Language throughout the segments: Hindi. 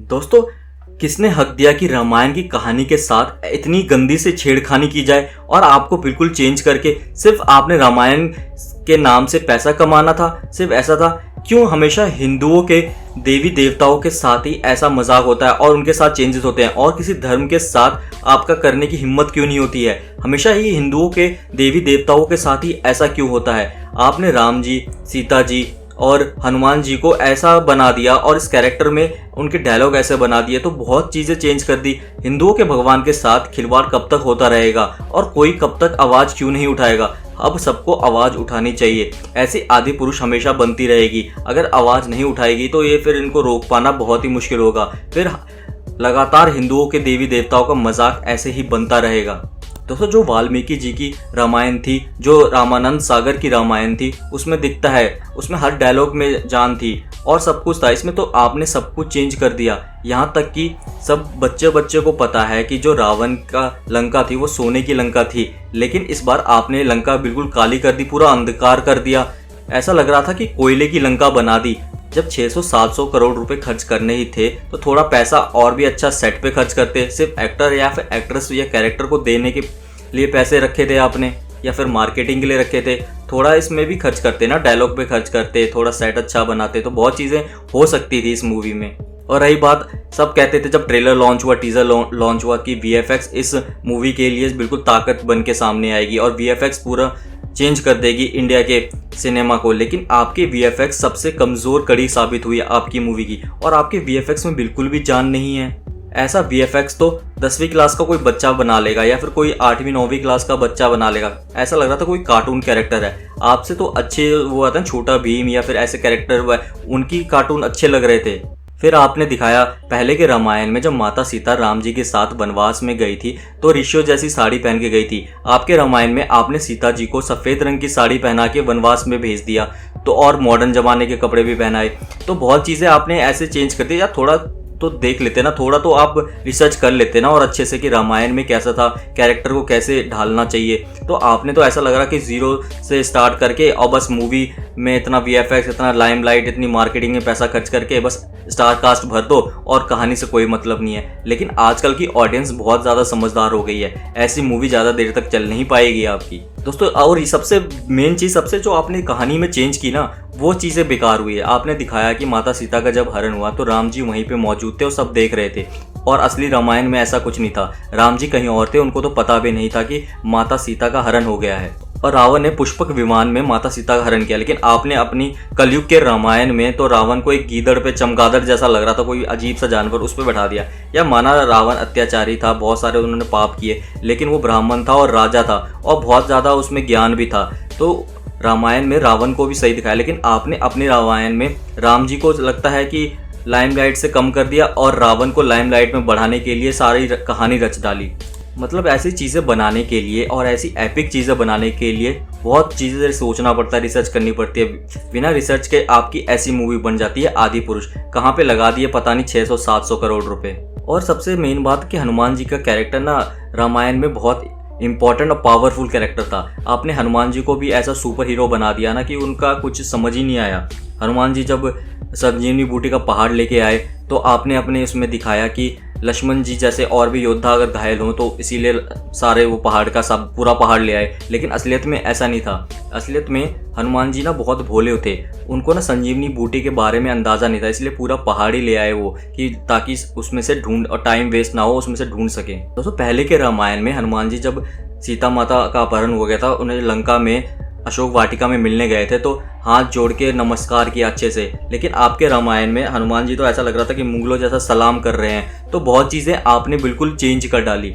दोस्तों, किसने हक दिया कि रामायण की कहानी के साथ इतनी गंदी से छेड़खानी की जाए और आपको बिल्कुल चेंज करके सिर्फ आपने रामायण के नाम से पैसा कमाना था, सिर्फ ऐसा था। क्यों हमेशा हिंदुओं के देवी देवताओं के साथ ही ऐसा मजाक होता है और उनके साथ चेंजेस होते हैं, और किसी धर्म के साथ आपका करने की हिम्मत क्यों नहीं होती है? हमेशा ही हिंदुओं के देवी देवताओं के साथ ही ऐसा क्यों होता है? आपने राम जी, सीता जी और हनुमान जी को ऐसा बना दिया और इस कैरेक्टर में उनके डायलॉग ऐसे बना दिए, तो बहुत चीज़ें चेंज कर दी। हिंदुओं के भगवान के साथ खिलवाड़ कब तक होता रहेगा और कोई कब तक आवाज़ क्यों नहीं उठाएगा? अब सबको आवाज़ उठानी चाहिए। ऐसी आदि पुरुष हमेशा बनती रहेगी। अगर आवाज़ नहीं उठाएगी तो ये फिर इनको रोक पाना बहुत ही मुश्किल होगा। फिर लगातार हिंदुओं के देवी देवताओं का मजाक ऐसे ही बनता रहेगा। दोस्तों, जो वाल्मीकि जी की रामायण थी, जो रामानंद सागर की रामायण थी, उसमें दिखता है, उसमें हर डायलॉग में जान थी और सब कुछ था। इसमें तो आपने सब कुछ चेंज कर दिया। यहाँ तक कि सब बच्चे को पता है कि जो रावण का लंका थी वो सोने की लंका थी, लेकिन इस बार आपने लंका बिल्कुल काली कर दी, पूरा अंधकार कर दिया। ऐसा लग रहा था कि कोयले की लंका बना दी। जब 600-700 करोड़ रुपए खर्च करने ही थे तो थोड़ा पैसा और भी अच्छा सेट पे खर्च करते। सिर्फ एक्टर या फिर एक्ट्रेस या कैरेक्टर को देने के लिए पैसे रखे थे आपने, या फिर मार्केटिंग के लिए रखे थे, थोड़ा इसमें भी खर्च करते ना, डायलॉग पे खर्च करते, थोड़ा सेट अच्छा बनाते, तो बहुत चीज़ें हो सकती थी इस मूवी में। और रही बात, सब कहते थे जब ट्रेलर लॉन्च हुआ, टीजर लॉन्च हुआ कि वीएफएक्स इस मूवी के लिए बिल्कुल ताकत बन के सामने आएगी और वीएफएक्स पूरा चेंज कर देगी इंडिया के सिनेमा को। लेकिन आपके वीएफएक्स सबसे कमज़ोर कड़ी साबित हुई आपकी मूवी की, और आपके वीएफएक्स में बिल्कुल भी जान नहीं है। ऐसा वीएफएक्स तो 10वीं क्लास का कोई बच्चा बना लेगा या फिर कोई 8वीं-9वीं क्लास का बच्चा बना लेगा। ऐसा लग रहा था कोई कार्टून कैरेक्टर है। आपसे तो अच्छे वो आते हैं छोटा भीम या फिर ऐसे कैरेक्टर, उनकी कार्टून अच्छे लग रहे थे। फिर आपने दिखाया पहले के रामायण में जब माता सीता राम जी के साथ वनवास में गई थी तो ऋषियों जैसी साड़ी पहन के गई थी। आपके रामायण में आपने सीता जी को सफ़ेद रंग की साड़ी पहना के वनवास में भेज दिया, तो और मॉडर्न जमाने के कपड़े भी पहनाए। तो बहुत चीज़ें आपने ऐसे चेंज कर दी। या थोड़ा तो देख लेते ना, थोड़ा तो आप रिसर्च कर लेते ना और अच्छे से कि रामायण में कैसा था, कैरेक्टर को कैसे ढालना चाहिए। तो आपने तो ऐसा लग रहा कि ज़ीरो से स्टार्ट करके और बस मूवी में इतना वीएफएक्स, इतना लाइमलाइट, इतनी मार्केटिंग में पैसा खर्च करके बस स्टार कास्ट भर दो और कहानी से कोई मतलब नहीं है। लेकिन आजकल की ऑडियंस बहुत ज़्यादा समझदार हो गई है, ऐसी मूवी ज़्यादा देर तक चल नहीं पाएगी आपकी दोस्तों। और सबसे मेन चीज़, सबसे जो आपने कहानी में चेंज की ना, वो चीज़ें बेकार हुई है। आपने दिखाया कि माता सीता का जब हरण हुआ तो राम जी वहीं पे मौजूद थे और सब देख रहे थे, और असली रामायण में ऐसा कुछ नहीं था। राम जी कहीं और थे, उनको तो पता भी नहीं था कि माता सीता का हरण हो गया है। और रावण ने पुष्पक विमान में माता सीता का हरण किया। लेकिन आपने अपनी कलयुग के रामायण में तो रावण को एक गीदड़ पे, चमगादड़ जैसा लग रहा था, कोई अजीब सा जानवर, उस पर बैठा दिया। या माना रावण अत्याचारी था, बहुत सारे उन्होंने पाप किए, लेकिन वो ब्राह्मण था और राजा था और बहुत ज़्यादा उसमें ज्ञान भी था। तो रामायण में रावण को भी सही दिखाया। लेकिन आपने अपने रामायण में राम जी को लगता है कि लाइमलाइट से कम कर दिया और रावण को लाइमलाइट में बढ़ाने के लिए सारी कहानी रच डाली। मतलब ऐसी चीज़ें बनाने के लिए और ऐसी एपिक चीज़ें बनाने के लिए बहुत चीज़ें सोचना पड़ता है, रिसर्च करनी पड़ती है। बिना रिसर्च के आपकी ऐसी मूवी बन जाती है आदि पुरुष। कहाँ पे लगा दिए पता नहीं 600-700 करोड़ रुपए। और सबसे मेन बात कि हनुमान जी का कैरेक्टर ना रामायण में बहुत इम्पॉर्टेंट और पावरफुल कैरेक्टर था। आपने हनुमान जी को भी ऐसा सुपर हीरो बना दिया ना कि उनका कुछ समझ ही नहीं आया। हनुमान जी जब संजीवनी बूटी का पहाड़ लेके आए तो आपने अपने उसमें दिखाया कि लक्ष्मण जी जैसे और भी योद्धा अगर घायल हों तो इसीलिए सारे वो पहाड़ का सब पूरा पहाड़ ले आए। लेकिन असलियत में ऐसा नहीं था। असलियत में हनुमान जी ना बहुत भोले थे, उनको ना संजीवनी बूटी के बारे में अंदाज़ा नहीं था, इसलिए पूरा पहाड़ ही ले आए वो, कि ताकि उसमें से ढूंढ और टाइम वेस्ट ना हो, उसमें से ढूंढ सकें। दोस्तों, पहले के रामायण में हनुमान जी जब सीता माता का अपहरण हो गया था, उन्हें लंका में अशोक वाटिका में मिलने गए थे तो हाथ जोड़ के नमस्कार किया अच्छे से। लेकिन आपके रामायण में हनुमान जी तो ऐसा लग रहा था कि मुगलों जैसा सलाम कर रहे हैं। तो बहुत चीज़ें आपने बिल्कुल चेंज कर डाली।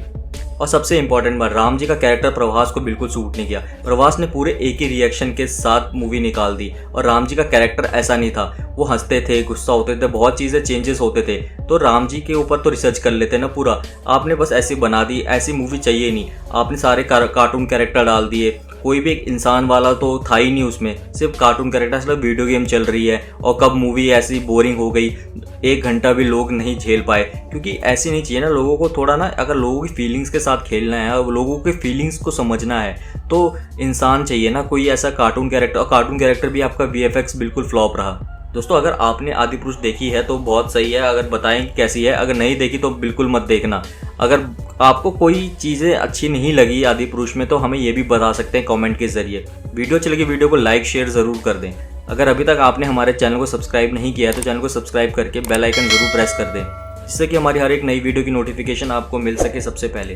और सबसे इंपॉर्टेंट बात, राम जी का कैरेक्टर प्रभास को बिल्कुल सूट नहीं किया। प्रभास ने पूरे एक ही रिएक्शन के साथ मूवी निकाल दी और राम जी का कैरेक्टर ऐसा नहीं था। वो हंसते थे, गुस्सा होते थे, बहुत चीज़ें चेंजेस होते थे। तो राम जी के ऊपर तो रिसर्च कर लेते ना पूरा। आपने बस ऐसी बना दी, ऐसी मूवी चाहिए नहीं। आपने सारे कार्टून कैरेक्टर डाल दिए, कोई भी एक इंसान वाला तो था ही नहीं उसमें, सिर्फ कार्टून कैरेक्टर। मतलब वीडियो गेम चल रही है और कब मूवी ऐसी बोरिंग हो गई, 1 घंटा भी लोग नहीं झेल पाए। क्योंकि ऐसी नहीं चाहिए ना, लोगों को थोड़ा ना, अगर लोगों की फीलिंग्स के साथ खेलना है और लोगों के फीलिंग्स को समझना है तो इंसान चाहिए ना कोई ऐसा कार्टून कैरेक्टर। और कार्टून कैरेक्टर भी आपका वीएफएक्स बिल्कुल फ्लॉप रहा। दोस्तों अगर आपने आदिपुरुष देखी है तो बहुत सही है, अगर बताएं कि कैसी है। अगर नहीं देखी तो बिल्कुल मत देखना। अगर आपको कोई चीज़ें अच्छी नहीं लगी आदिपुरुष में तो हमें ये भी बता सकते हैं कमेंट के ज़रिए। वीडियो अच्छी लगी वीडियो को लाइक शेयर ज़रूर कर दें। अगर अभी तक आपने हमारे चैनल को सब्सक्राइब नहीं किया है तो चैनल को सब्सक्राइब करके बेल आइकन ज़रूर प्रेस कर दें, जिससे कि हमारी हर एक नई वीडियो की नोटिफिकेशन आपको मिल सके सबसे पहले।